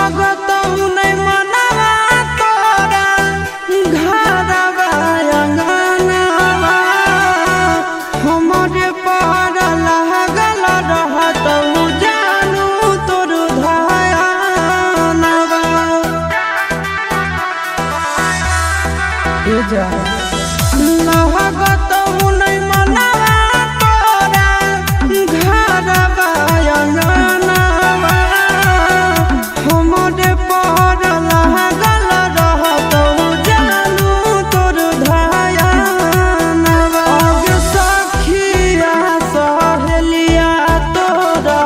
लगत नहीं मनवा तोरा घरवा अंगनवा हमरे पर लागल रहत जानू तोर धयानवा लगत नहीं मनवा तोरा घरवा अंगनवा हमरे पर लागल रहत जानू तोर धयानवा सखिया सहेलिया तोरा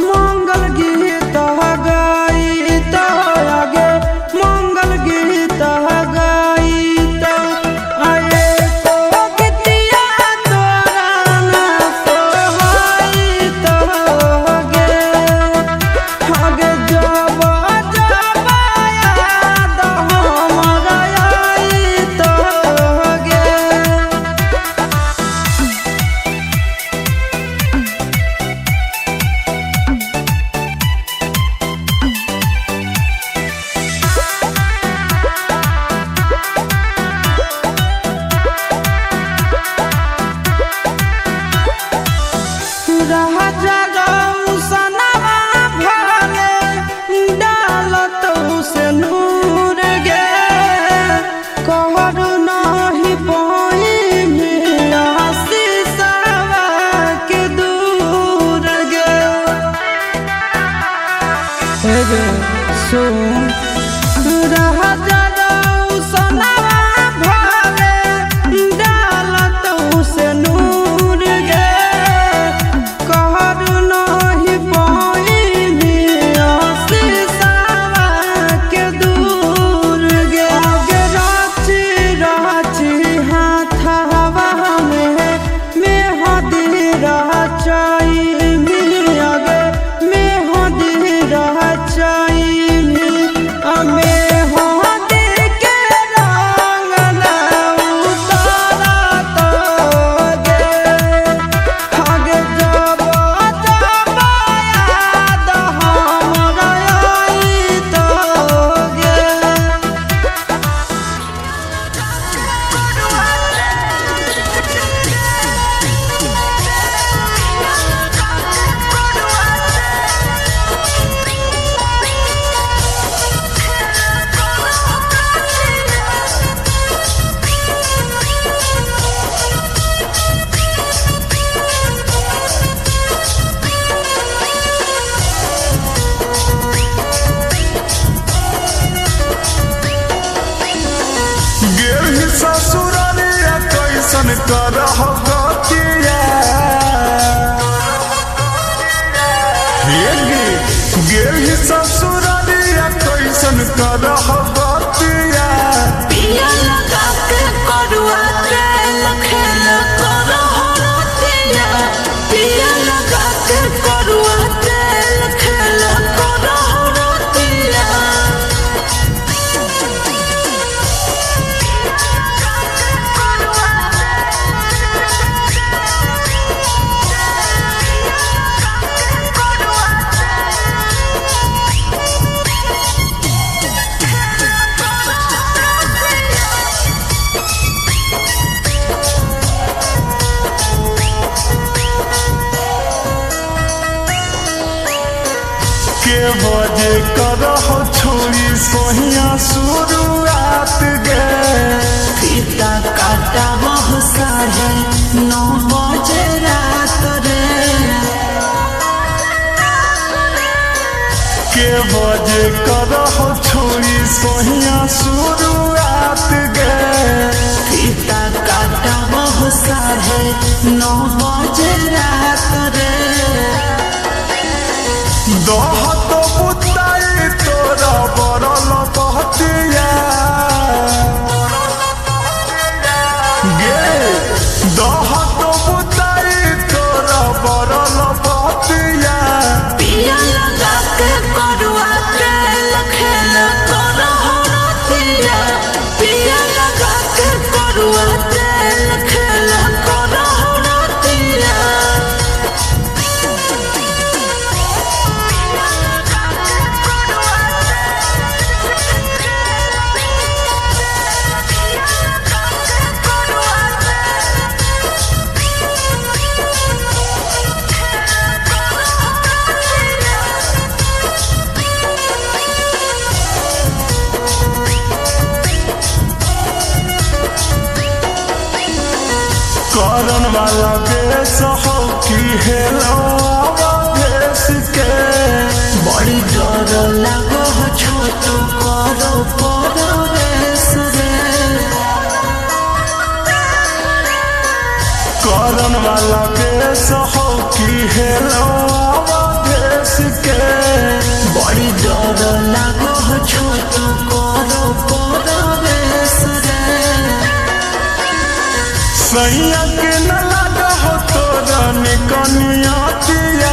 मंगल गीत गईत आगे मंगल गीत गईत आए तो गीतिया तोरा ना सोहईत गे आगे जब जब याद हमरा आईत गे। राजा गौसनवा भले डालत से नूर गे कहरु नहीं पाई शीशवा के दूर गे सुन राजा गौसनवा भले डालत से नूर गे कहरु नहीं पाई शीशवा के दूर गे आगे राची राची हाथवा में मेहदी रचाई आगे मेहदी रचाई मेहदी के रंग ना उतारत गे आगे जब जब याद हमरा आईत गे। गेल ससुरालिया कैसन करह गतिया गेल ससुरालिया कैसन करह गतिया पिया लगा के करुआ तेल खेल करह रतिया पिया लगा के करुआ तेल खेल करह रतिया के बजे करह छोड़ी सोहिया शुरुआत गे फीता काटा बहु 9:30 बजे रात रे के बजे करह छोड़ी सोहिया शुरुआत गे फीता काटा बहु 9:30 बजे रात रे दहत बुताई तोरा बरल करन वाला बेस हो कि हेलो देश के बड़ी डर लागो हो छोटू करो परवेश रे करन वाला बेस हो कि हेलो देश के बड़ी डर लागो हो छोटू करो परवेश रे सैया के न लगा हो तोरा निकनिया दिया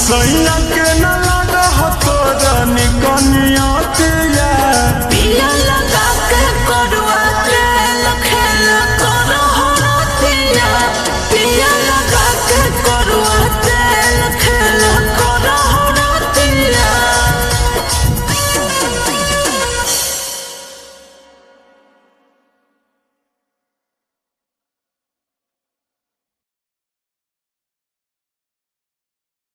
सैया के न लगा हो तोरा निकनिया